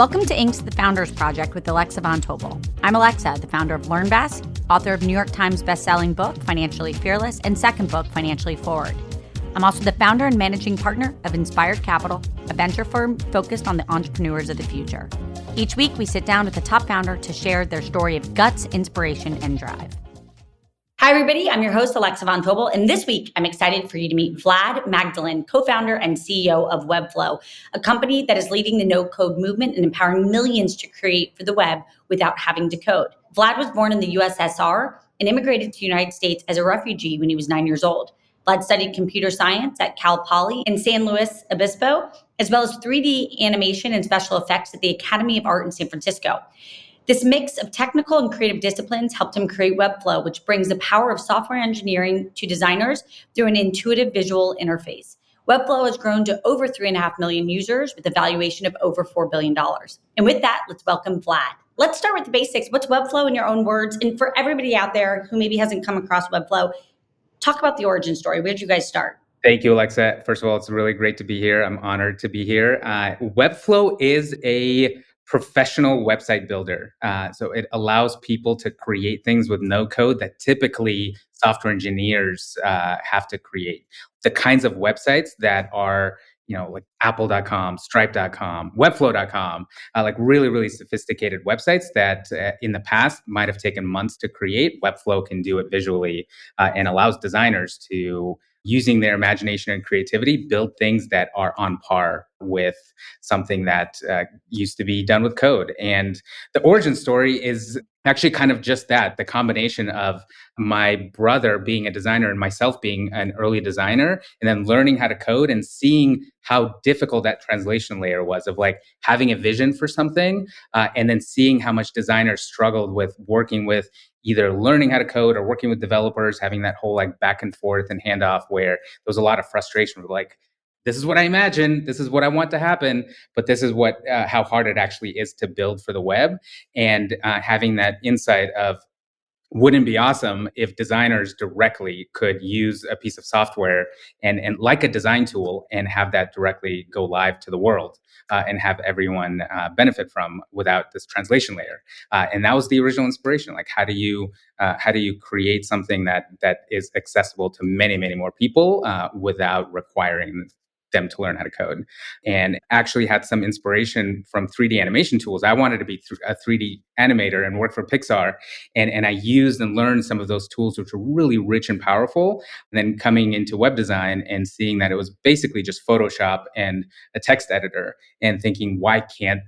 Welcome to Inc.'s The Founders Project with Alexa Von Tobel. I'm Alexa, the founder of LearnVest, author of New York Times bestselling book, Financially Fearless, and second book, Financially Forward. I'm also the founder and managing partner of Inspired Capital, a venture firm focused on the entrepreneurs of the future. Each week, we sit down with a top founder to share their story of guts, inspiration, and drive. Hi, everybody. I'm your host, Alexa Von Tobel. And this week, I'm excited for you to meet Vlad Magdalin, co-founder and CEO of Webflow, a company that is leading the no-code movement and empowering millions to create for the web without having to code. Vlad was born in the USSR and immigrated to the United States as a refugee when he was 9 years old. Vlad studied computer science at Cal Poly in San Luis Obispo, as well as 3D animation and special effects at the Academy of Art in San Francisco. This mix of technical and creative disciplines helped him create Webflow, which brings the power of software engineering to designers through an intuitive visual interface. Webflow has grown to over 3.5 million users with a valuation of over $4 billion. And with that, let's welcome Vlad. Let's start with the basics. What's Webflow in your own words? And for everybody out there who maybe hasn't come across Webflow, talk about the origin story. Where did you guys start? Thank you, Alexa. First of all, it's really great to be here. I'm honored to be here. Webflow is a professional website builder. So it allows people to create things with no code that typically software engineers have to create. The kinds of websites that are, like apple.com, stripe.com, webflow.com, like really, really sophisticated websites that in the past might have taken months to create. Webflow can do it visually and allows designers to, using their imagination and creativity, build things that are on par with something that used to be done with code. And the origin story is actually kind of just that, the combination of my brother being a designer and myself being an early designer, and then learning how to code and seeing how difficult that translation layer was of like having a vision for something, and then seeing how much designers struggled with working with either learning how to code or working with developers, having that whole like back and forth and handoff where there was a lot of frustration with like, this is what I imagine, this is what I want to happen, but this is what how hard it actually is to build for the web. And having that insight of, wouldn't it be awesome if designers directly could use a piece of software and like a design tool and have that directly go live to the world and have everyone benefit from without this translation layer. And that was the original inspiration. Like, how do you create something that is accessible to many, many more people without requiring them to learn how to code? And actually had some inspiration from 3D animation tools. I wanted to be a 3D animator and work for Pixar. And I used and learned some of those tools, which were really rich and powerful. And then coming into web design and seeing that it was basically just Photoshop and a text editor, and thinking, why can't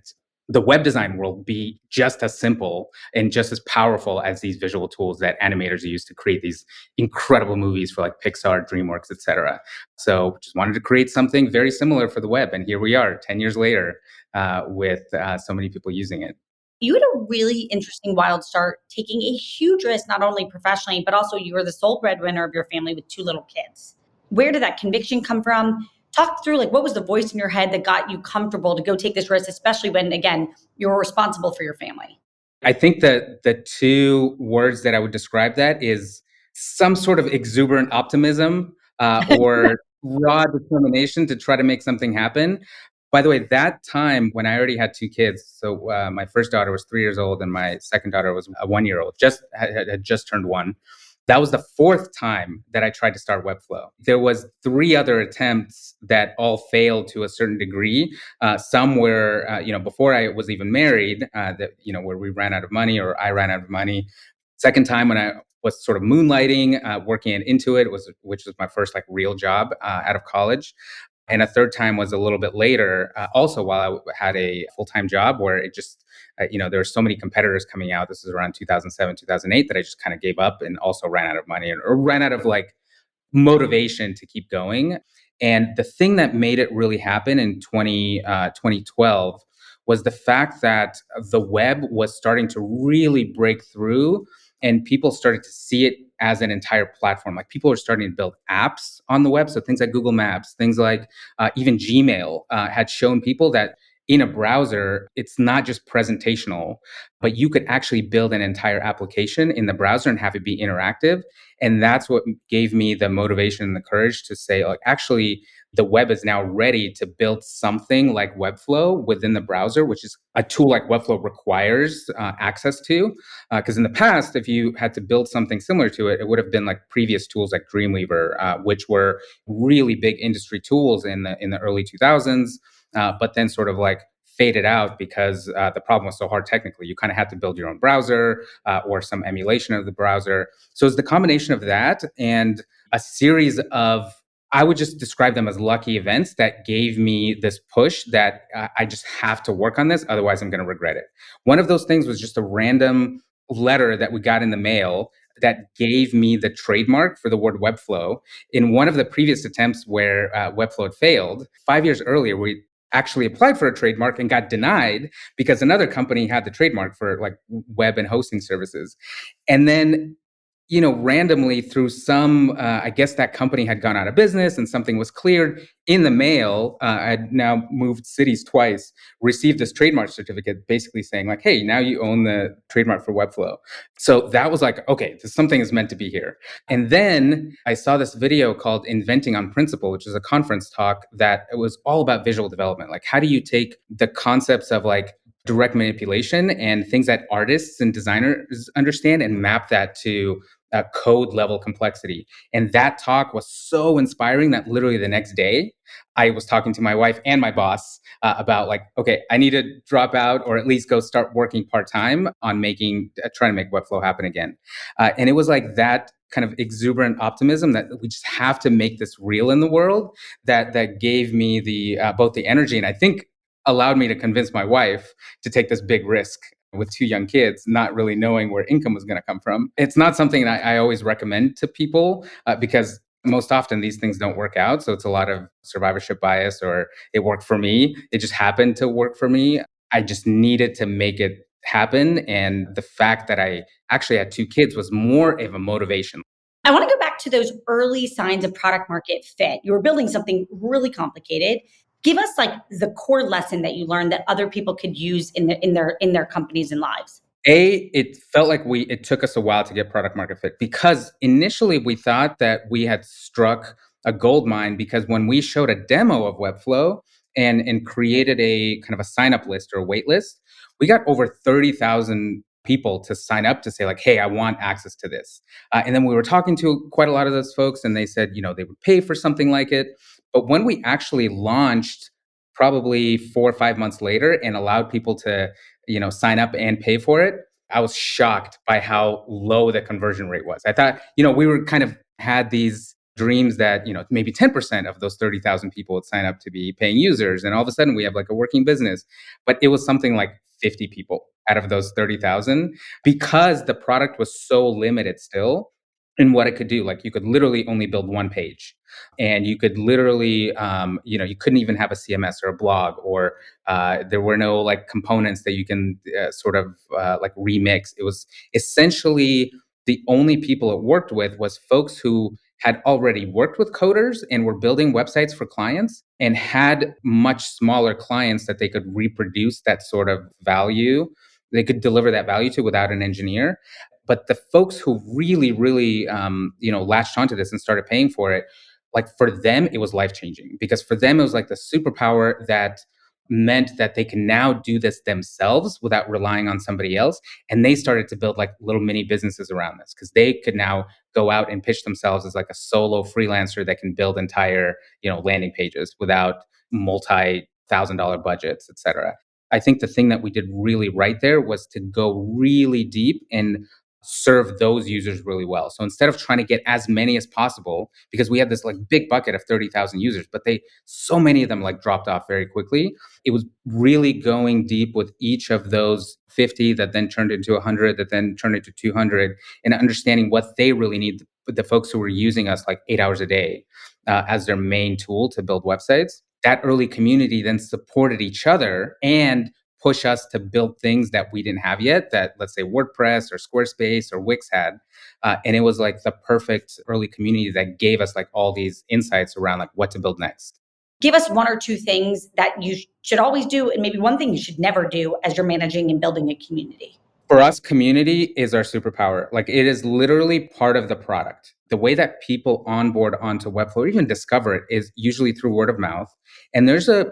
the web design world be just as simple and just as powerful as these visual tools that animators use to create these incredible movies for like Pixar, DreamWorks, etc. So just wanted to create something very similar for the web. And here we are 10 years later with so many people using it. You had a really interesting, wild start, taking a huge risk, not only professionally, but also you were the sole breadwinner of your family with 2 little kids. Where did that conviction come from? Talk through, like, what was the voice in your head that got you comfortable to go take this risk, especially when, again, you're responsible for your family? I think that the 2 words that I would describe that is some sort of exuberant optimism or raw determination to try to make something happen. By the way, that time when I already had 2 kids, so my first daughter was 3 years old and my second daughter was a 1-year-old, had just turned 1. That was the 4th time that I tried to start Webflow. There was 3 other attempts that all failed to a certain degree. Some were, before I was even married, where we ran out of money or I ran out of money. Second time when I was sort of moonlighting, working at Intuit, which was my first like real job out of college. And a third time was a little bit later, also while I had a full-time job where it just, there were so many competitors coming out. This is around 2007, 2008 that I just kind of gave up and also ran out of money or ran out of like motivation to keep going. And the thing that made it really happen in 2012 was the fact that the web was starting to really break through and people started to see it as an entire platform. Like people are starting to build apps on the web. So things like Google Maps, things like even Gmail had shown people that in a browser, it's not just presentational, but you could actually build an entire application in the browser and have it be interactive. And that's what gave me the motivation and the courage to say, like, actually, the web is now ready to build something like Webflow within the browser, which is a tool like Webflow requires access to. Because in the past, if you had to build something similar to it, it would have been like previous tools like Dreamweaver, which were really big industry tools in the early 2000s, but then sort of like faded out because the problem was so hard technically. You kind of had to build your own browser or some emulation of the browser. So it's the combination of that and a series of, I would just describe them as lucky events that gave me this push that I just have to work on this. Otherwise, I'm going to regret it. One of those things was just a random letter that we got in the mail that gave me the trademark for the word Webflow. In one of the previous attempts where Webflow had failed, 5 years earlier, we actually applied for a trademark and got denied because another company had the trademark for like web and hosting services. And then randomly through some, I guess that company had gone out of business and something was cleared in the mail. I'd now moved cities twice, received this trademark certificate basically saying like, hey, now you own the trademark for Webflow. So that was like, okay, something is meant to be here. And then I saw this video called Inventing on Principle, which is a conference talk that it was all about visual development. Like, how do you take the concepts of like direct manipulation and things that artists and designers understand and map that to code level complexity. And that talk was so inspiring that literally the next day, I was talking to my wife and my boss about like, okay, I need to drop out or at least go start working part time on trying to make Webflow happen again. And it was like that kind of exuberant optimism that we just have to make this real in the world that gave me the both the energy and I think allowed me to convince my wife to take this big risk with two young kids, not really knowing where income was going to come from. It's not something that I always recommend to people because most often these things don't work out. So it's a lot of survivorship bias, or it worked for me. It just happened to work for me. I just needed to make it happen. And the fact that I actually had two kids was more of a motivation. I want to go back to those early signs of product market fit. You were building something really complicated. Give us like the core lesson that you learned that other people could use in their companies and lives. It felt like it took us a while to get product market fit because initially we thought that we had struck a gold mine because when we showed a demo of Webflow and created a kind of a sign up list or a wait list, we got over 30,000 people to sign up to say like, hey, I want access to this. And then we were talking to quite a lot of those folks and they said, they would pay for something like it. But when we actually launched probably 4 or 5 months later and allowed people to sign up and pay for it, I was shocked by how low the conversion rate was. I thought, we were kind of had these dreams that, maybe 10% of those 30,000 people would sign up to be paying users. And all of a sudden we have like a working business. But it was something like 50 people out of those 30,000 because the product was so limited still in what it could do. Like you could literally only build one page and you could literally, you couldn't even have a CMS or a blog or there were no like components that you can sort of like remix. It was essentially the only people it worked with was folks who had already worked with coders and were building websites for clients and had much smaller clients that they could reproduce that sort of value. They could deliver that value to without an engineer. But the folks who really, really, latched onto this and started paying for it, like for them, it was life changing because for them, it was like the superpower that meant that they can now do this themselves without relying on somebody else. And they started to build like little mini businesses around this because they could now go out and pitch themselves as like a solo freelancer that can build entire, landing pages without multi-thousand-dollar budgets, et cetera. I think the thing that we did really right there was to go really deep and serve those users really well. So instead of trying to get as many as possible, because we had this like big bucket of 30,000 users, but so many of them like dropped off very quickly. It was really going deep with each of those 50 that then turned into 100, that then turned into 200 and understanding what they really need. The folks who were using us like 8 hours a day as their main tool to build websites. That early community then supported each other and push us to build things that we didn't have yet that, let's say, WordPress or Squarespace or Wix had. And it was like the perfect early community that gave us like all these insights around like what to build next. Give us one or two things that you should always do and maybe one thing you should never do as you're managing and building a community. For us, community is our superpower. Like it is literally part of the product. The way that people onboard onto Webflow or even discover it is usually through word of mouth. And there's a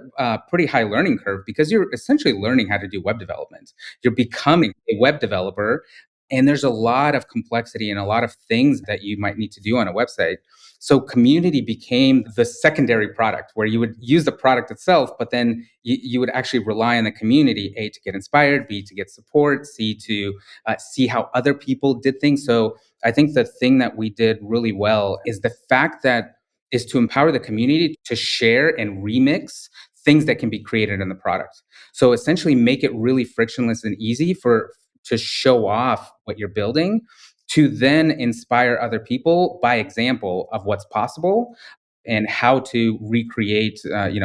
pretty high learning curve because you're essentially learning how to do web development. You're becoming a web developer. And there's a lot of complexity and a lot of things that you might need to do on a website. So community became the secondary product where you would use the product itself, but then you would actually rely on the community, A, to get inspired, B, to get support, C, to see how other people did things. So I think the thing that we did really well is the fact that is to empower the community to share and remix things that can be created in the product. So essentially make it really frictionless and easy for to show off what you're building to then inspire other people by example of what's possible and how to recreate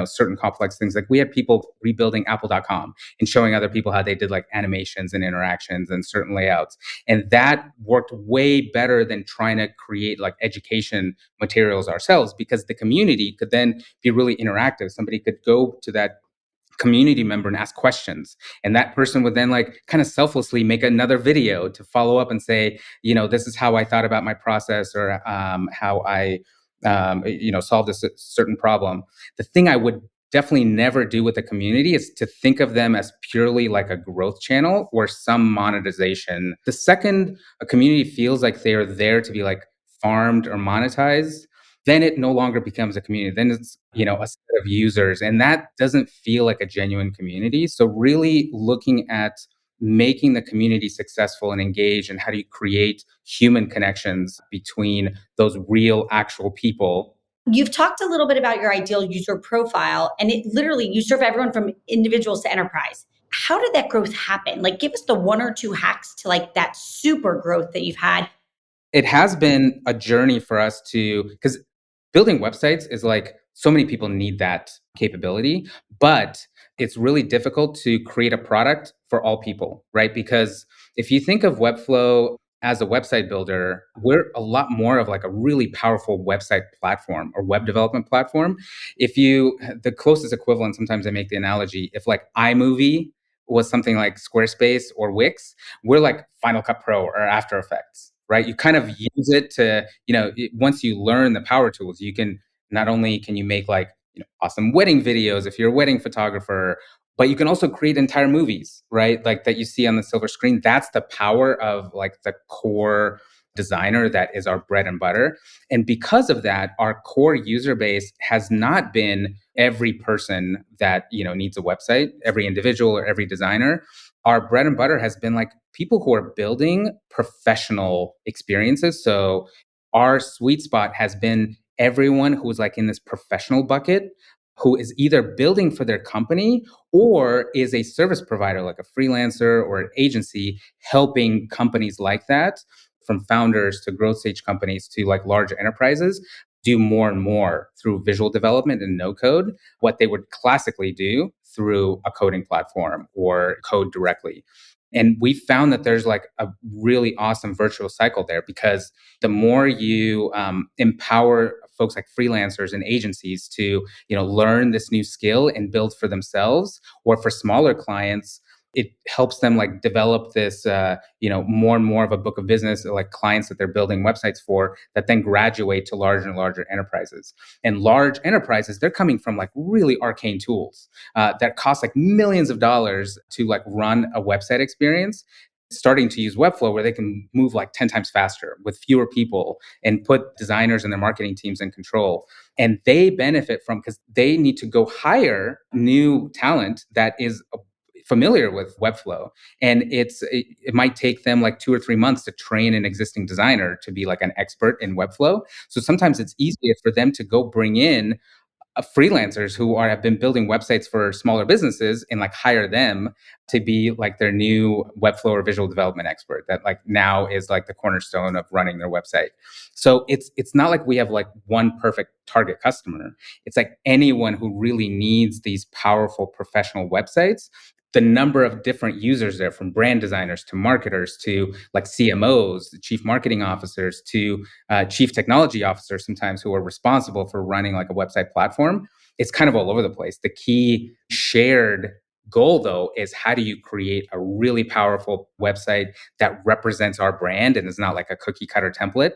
certain complex things. Like we had people rebuilding apple.com and showing other people how they did like animations and interactions and certain layouts, and that worked way better than trying to create like education materials ourselves, because the community could then be really interactive. Somebody could go to that community member and ask questions, and that person would then like kind of selflessly make another video to follow up and say, this is how I thought about my process, or how I solved a certain problem. The thing I would definitely never do with the community is to think of them as purely like a growth channel or some monetization. The second a community feels like they are there to be like farmed or monetized, then it no longer becomes a community. Then it's, a set of users, and that doesn't feel like a genuine community. So really looking at making the community successful and engaged, and how do you create human connections between those real actual people. You've talked a little bit about your ideal user profile, and it literally, you serve everyone from individuals to enterprise. How did that growth happen? Like, give us the one or two hacks to like that super growth that you've had. It has been a journey for us because building websites is like so many people need that capability, but it's really difficult to create a product for all people, right? Because if you think of Webflow as a website builder, we're a lot more of like a really powerful website platform or web development platform. The closest equivalent, sometimes I make the analogy, if like iMovie was something like Squarespace or Wix, we're like Final Cut Pro or After Effects, right? You kind of use it to, once you learn the power tools, you can not only can you make like awesome wedding videos if you're a wedding photographer, but you can also create entire movies, right? Like that you see on the silver screen. That's the power of like the core designer that is our bread and butter. And because of that, our core user base has not been every person that, needs a website, every individual or every designer. Our bread and butter has been like people who are building professional experiences. So our sweet spot has been everyone who's like in this professional bucket, who is either building for their company or is a service provider, like a freelancer or an agency, helping companies like that, from founders to growth stage companies to like large enterprises, do more and more through visual development and no code, what they would classically do through a coding platform or code directly. And we found that there's like a really awesome virtuous cycle there, because the more you empower folks like freelancers and agencies to learn this new skill and build for themselves, or for smaller clients, it helps them like develop this more and more of a book of business, like clients that they're building websites for, that then graduate to larger and larger enterprises. And large enterprises, they're coming from like really arcane tools that cost like millions of dollars to like run a website experience, starting to use Webflow where they can move like 10 times faster with fewer people and put designers and their marketing teams in control. And they benefit from, because they need to go hire new talent that is familiar with Webflow. And it might take them like 2 or 3 months to train an existing designer to be like an expert in Webflow. So sometimes it's easier for them to go bring in freelancers who have been building websites for smaller businesses and like hire them to be like their new Webflow or visual development expert that like now is like the cornerstone of running their website. So it's not like we have like one perfect target customer. It's like anyone who really needs these powerful professional websites. The number of different users there, from brand designers to marketers to like CMOs, chief marketing officers to chief technology officers, sometimes, who are responsible for running like a website platform. It's kind of all over the place. The key shared goal, though, is how do you create a really powerful website that represents our brand and is not like a cookie cutter template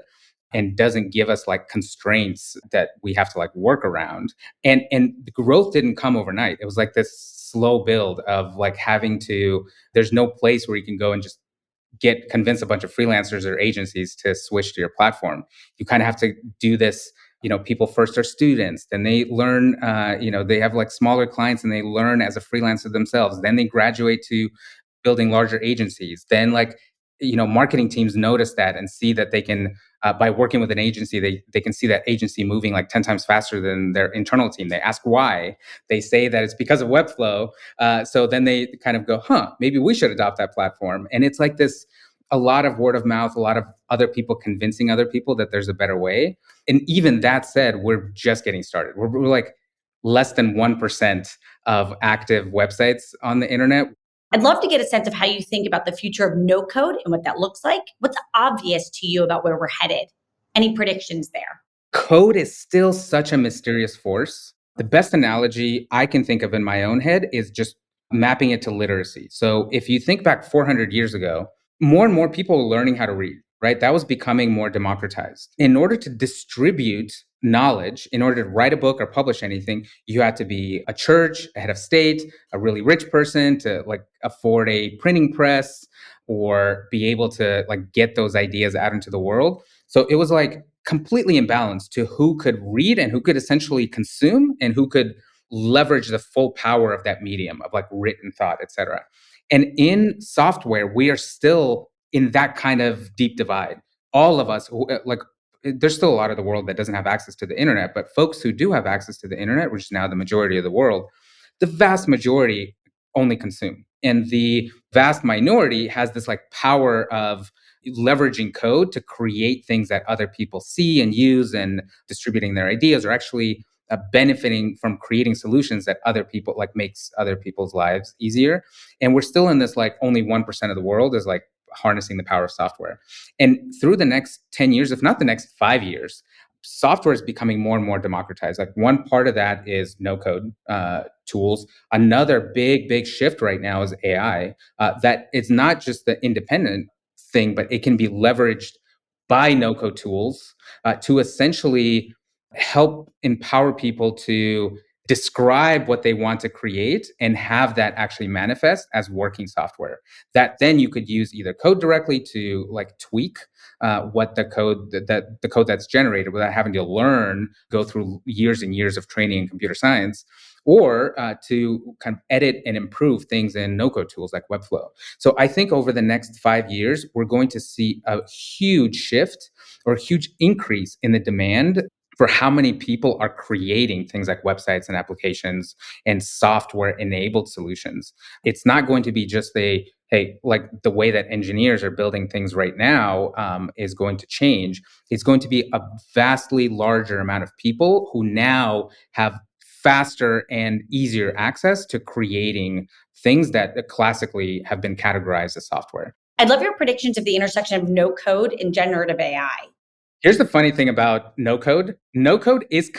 and doesn't give us like constraints that we have to like work around. And the growth didn't come overnight. It was like this slow build of like having to, there's no place where you can go and just convince a bunch of freelancers or agencies to switch to your platform. You kind of have to do this. People first are students, then they learn, they have like smaller clients and they learn as a freelancer themselves. Then they graduate to building larger agencies. Then like, marketing teams notice that and see that they can, by working with an agency, they can see that agency moving like 10 times faster than their internal team. They ask why. They say that it's because of Webflow. So then they kind of go, maybe we should adopt that platform. And it's like this, a lot of word of mouth, a lot of other people convincing other people that there's a better way. And even that said, we're just getting started. We're like less than 1% of active websites on the internet. I'd love to get a sense of how you think about the future of no code and what that looks like. What's obvious to you about where we're headed? Any predictions there? Code is still such a mysterious force. The best analogy I can think of in my own head is just mapping it to literacy. So if you think back 400 years ago, more and more people were learning how to read, right? That was becoming more democratized. In order to distribute knowledge, in order to write a book or publish anything, you had to be a church, a head of state, a really rich person to like afford a printing press or be able to like get those ideas out into the world. So it was like completely imbalanced to who could read and who could essentially consume and who could leverage the full power of that medium of like written thought, et cetera. And in software, we are still in that kind of deep divide. All of us, like, there's still a lot of the world that doesn't have access to the internet, but folks who do have access to the internet, which is now the majority of the world, the vast majority only consume. And the vast minority has this like power of leveraging code to create things that other people see and use and distributing their ideas or actually benefiting from creating solutions that other people like makes other people's lives easier. And we're still in this like only 1% of the world is like harnessing the power of software. And through the next 10 years, if not the next 5 years, software is becoming more and more democratized. Like one part of that is no code tools. Another big shift right now is AI. That it's not just the independent thing, but it can be leveraged by no code tools to essentially help empower people to describe what they want to create and have that actually manifest as working software that then you could use either code directly to like tweak what the code that's generated without having to go through years and years of training in computer science, or to kind of edit and improve things in no-code tools like Webflow. So I think over the next 5 years, we're going to see a huge shift or a huge increase in the demand for how many people are creating things like websites and applications and software enabled solutions. It's not going to be just like the way that engineers are building things right now is going to change. It's going to be a vastly larger amount of people who now have faster and easier access to creating things that classically have been categorized as software. I'd love your predictions of the intersection of no code and generative AI. Here's the funny thing about no code. No code is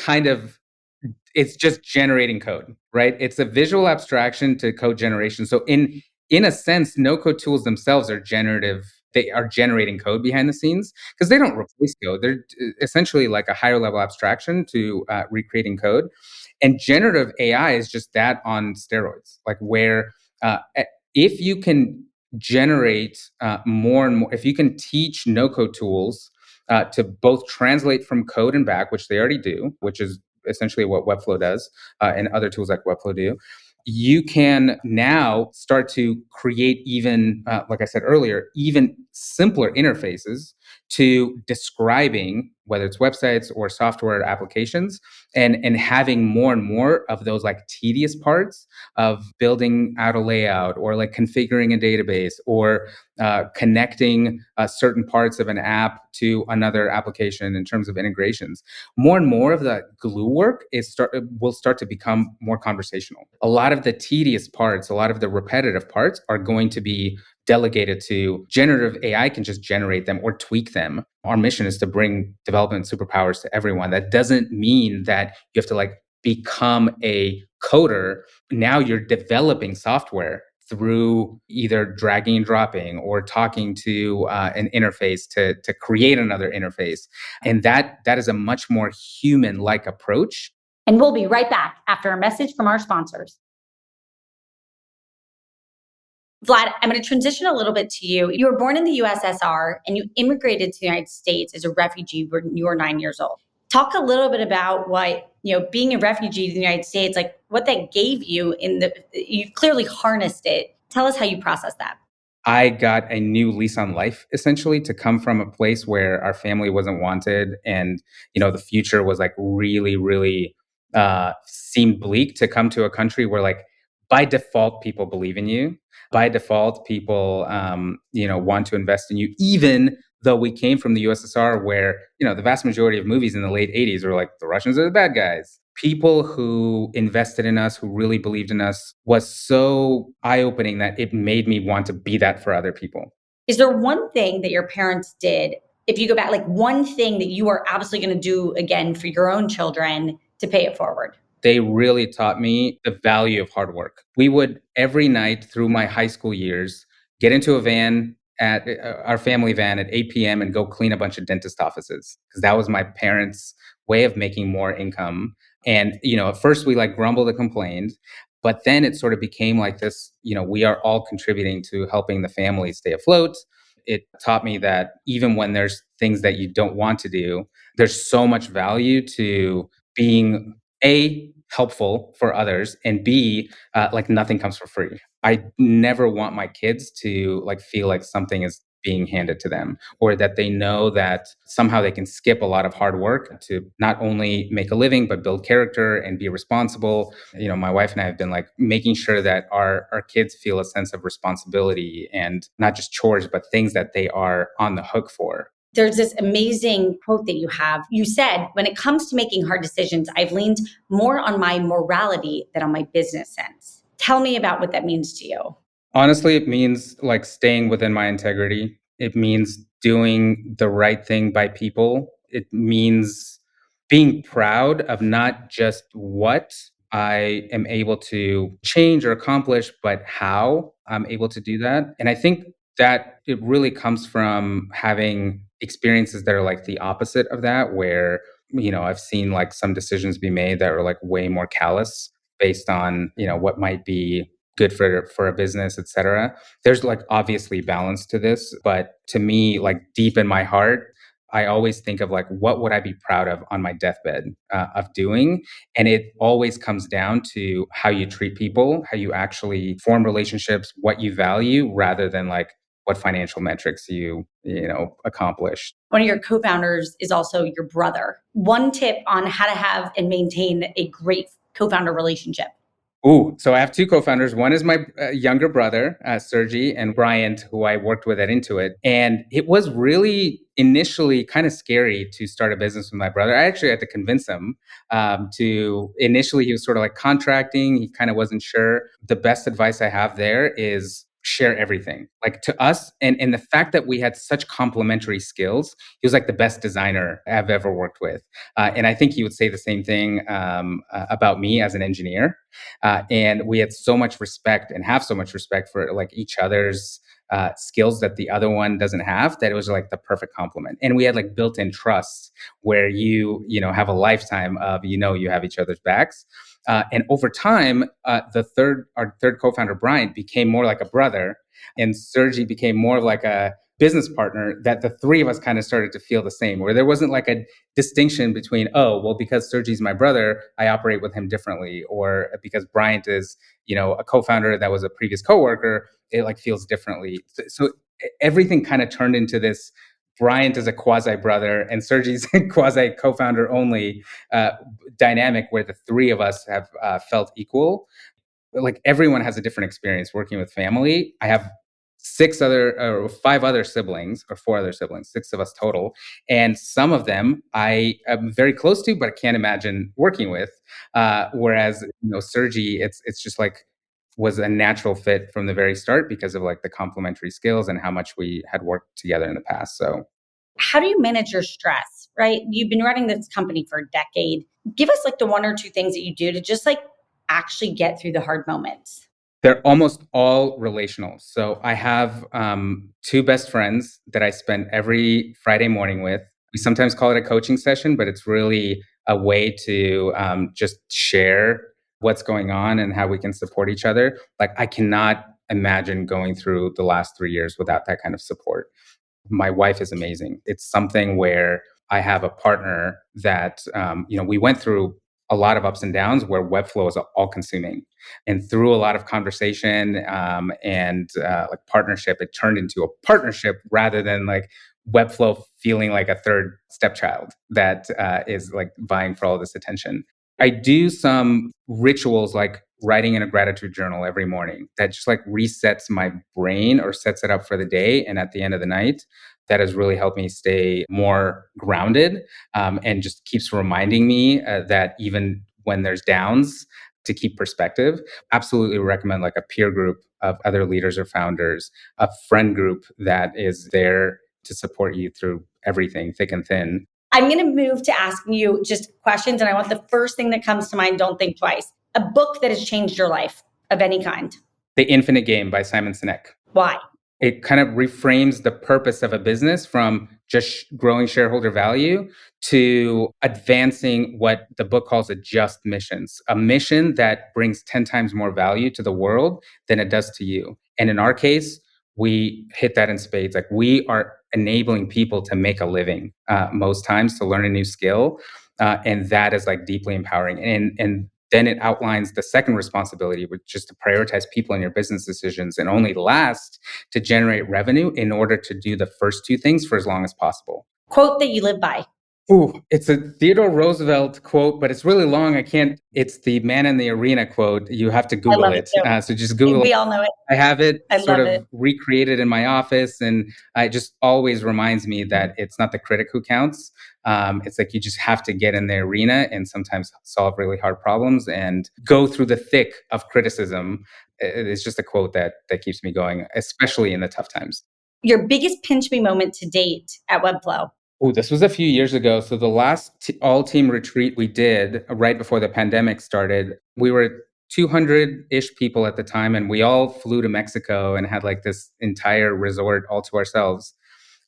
it's just generating code, right? It's a visual abstraction to code generation. So in a sense, no code tools themselves are generative. They are generating code behind the scenes because they don't replace code. They're essentially like a higher level abstraction to recreating code. And generative AI is just that on steroids, like where if you can generate more and more, if you can teach no code tools to both translate from code and back, which they already do, which is essentially what Webflow does, and other tools like Webflow do. You can now start to create even, like I said earlier, even simpler interfaces to describing whether it's websites or software applications, and having more and more of those like tedious parts of building out a layout or like configuring a database or connecting certain parts of an app to another application in terms of integrations. More and more of the glue work will start to become more conversational. A lot of the tedious parts, a lot of the repetitive parts are going to be delegated to generative AI. Can just generate them or tweak them. Our mission is to bring development superpowers to everyone. That doesn't mean that you have to like become a coder, now you're developing software through either dragging and dropping or talking to an interface to create another interface. And that is a much more human like approach. And we'll be right back after a message from our sponsors. Vlad, I'm going to transition a little bit to you. You were born in the USSR and you immigrated to the United States as a refugee when you were 9 years old. Talk a little bit about what, being a refugee in the United States, like what that gave you you've clearly harnessed it. Tell us how you processed that. I got a new lease on life, essentially, to come from a place where our family wasn't wanted, and the future was like really, really seemed bleak. To come to a country where, like, by default, people believe in you. By default, people want to invest in you, even though we came from the USSR, where the vast majority of movies in the late '80s were like the Russians are the bad guys. People who invested in us, who really believed in us, was so eye-opening that it made me want to be that for other people. Is there one thing that your parents did, if you go back, like one thing that you are absolutely going to do again for your own children to pay it forward? They really taught me the value of hard work. We would every night through my high school years get into a van at our family van at 8 p.m. and go clean a bunch of dentist offices, because that was my parents' way of making more income. And at first we like grumbled and complained, but then it sort of became like this. We are all contributing to helping the family stay afloat. It taught me that even when there's things that you don't want to do, there's so much value to being A, helpful for others, and B, like nothing comes for free. I never want my kids to like feel like something is being handed to them, or that they know that somehow they can skip a lot of hard work to not only make a living but build character and be responsible. My wife and I have been like making sure that our kids feel a sense of responsibility, and not just chores but things that they are on the hook for. There's this amazing quote that you have. You said, when it comes to making hard decisions, I've leaned more on my morality than on my business sense. Tell me about what that means to you. Honestly, it means like staying within my integrity. It means doing the right thing by people. It means being proud of not just what I am able to change or accomplish, but how I'm able to do that. And I think that it really comes from having experiences that are like the opposite of that, where, I've seen like some decisions be made that are like way more callous based on, what might be good for a business, et cetera. There's like obviously balance to this, but to me, like deep in my heart, I always think of like what would I be proud of on my deathbed of doing, and it always comes down to how you treat people, how you actually form relationships, what you value, rather than like what financial metrics you accomplish. One of your co-founders is also your brother. One tip on how to have and maintain a great co-founder relationship. Ooh, so I have two co-founders. One is my younger brother, Sergi, and Bryant, who I worked with at Intuit. And it was really initially kind of scary to start a business with my brother. I actually had to convince him to. Initially, he was sort of like contracting. He kind of wasn't sure. The best advice I have there is share everything. Like, to us, and the fact that we had such complementary skills, he was like the best designer I've ever worked with. And I think he would say the same thing about me as an engineer. And we had so much respect and have so much respect for like each other's skills that the other one doesn't have, that it was like the perfect complement. And we had like built-in trust where have a lifetime of you have each other's backs. And over time, our third co-founder Brian became more like a brother, and Sergi became more of like a business partner, that the three of us kind of started to feel the same, where there wasn't like a distinction between, oh, well, because Sergi's my brother, I operate with him differently, or because Bryant is, a co-founder that was a previous coworker, it like feels differently. So everything kind of turned into this. Bryant is a quasi brother and Sergi's a quasi co-founder only uh, dynamic, where the three of us have felt equal. Like everyone has a different experience working with family. I have five other siblings, or four other siblings, six of us total. And some of them I am very close to, but I can't imagine working with. Whereas, Sergi, it's just like was a natural fit from the very start because of like the complementary skills and how much we had worked together in the past. So How do you manage your stress, right? You've been running this company for a decade. Give us like the one or two things that you do to just like actually get through the hard moments. They're almost all relational. So I have two best friends that I spend every Friday morning with. We sometimes call it a coaching session, but it's really a way to just share what's going on and how we can support each other. Like, I cannot imagine going through the last 3 years without that kind of support. My wife is amazing. It's something where I have a partner that, we went through a lot of ups and downs where Webflow is all consuming. And through a lot of conversation and like partnership, it turned into a partnership rather than like Webflow feeling like a third stepchild that is like vying for all this attention. I do some rituals like writing in a gratitude journal every morning that just like resets my brain or sets it up for the day. And at the end of the night, that has really helped me stay more grounded and just keeps reminding me that even when there's downs, to keep perspective. Absolutely recommend like a peer group of other leaders or founders, a friend group that is there to support you through everything, thick and thin. I'm going to move to asking you just questions, and I want the first thing that comes to mind. Don't think twice. A book that has changed your life of any kind. The Infinite Game by Simon Sinek. Why? It kind of reframes the purpose of a business from just growing shareholder value to advancing what the book calls a just missions, a mission that brings 10 times more value to the world than it does to you. And in our case, we hit that in spades. Like, we are enabling people to make a living most times, to learn a new skill. And that is like deeply empowering. And then it outlines the second responsibility, which is to prioritize people in your business decisions and only last to generate revenue in order to do the first two things for as long as possible. Quote that you live by. Ooh, it's a Theodore Roosevelt quote, but it's really long. I can't, it's the Man in the Arena quote. You have to Google it. So just Google We it. all know it. I have it I sort love of it. recreated in my office, and it just always reminds me that it's not the critic who counts. It's like you just have to get in the arena and sometimes solve really hard problems and go through the thick of criticism. It's just a quote that keeps me going, especially in the tough times. Your biggest pinch me moment to date at Webflow. Oh, this was a few years ago. So the last all-team retreat we did right before the pandemic started, we were 200-ish people at the time, and we all flew to Mexico and had like this entire resort all to ourselves.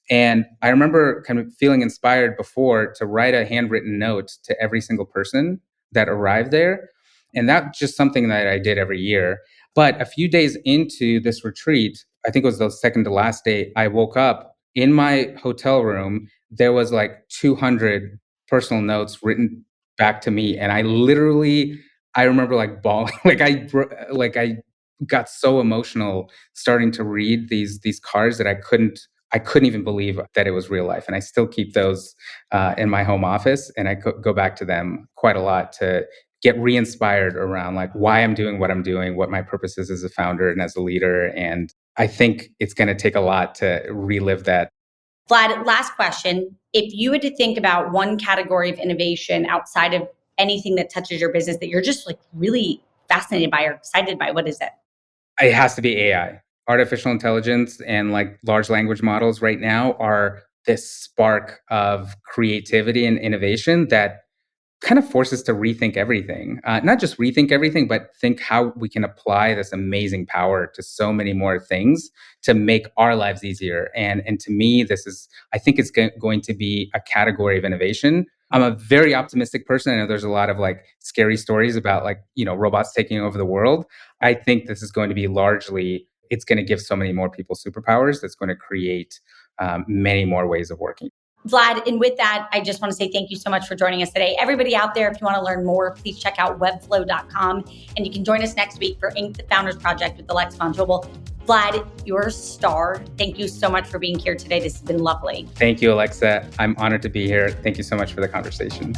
And I remember kind of feeling inspired before to write a handwritten note to every single person that arrived there. And that's just something that I did every year. But a few days into this retreat, I think it was the second to last day, I woke up in my hotel room. There was like 200 personal notes written back to me. And I remember like bawling, I got so emotional starting to read these cards that I couldn't even believe that it was real life. And I still keep those in my home office. And I go back to them quite a lot to get re-inspired around like why I'm doing what I'm doing, what my purpose is as a founder and as a leader. And I think it's going to take a lot to relive that. Vlad, last question. If you had to think about one category of innovation outside of anything that touches your business that you're just like really fascinated by or excited by, what is it? It has to be AI. Artificial intelligence and like large language models right now are this spark of creativity and innovation that kind of force us to rethink everything. Not just rethink everything, but think how we can apply this amazing power to so many more things to make our lives easier. And to me, I think it's going to be a category of innovation. I'm a very optimistic person. I know there's a lot of like scary stories about like, robots taking over the world. I think this is going to be it's going to give so many more people superpowers that's going to create many more ways of working. Vlad, and with that, I just want to say thank you so much for joining us today. Everybody out there, if you want to learn more, please check out webflow.com. And you can join us next week for Inc. the Founders Project with Alexa Von Tobel. Vlad, you're a star. Thank you so much for being here today. This has been lovely. Thank you, Alexa. I'm honored to be here. Thank you so much for the conversation.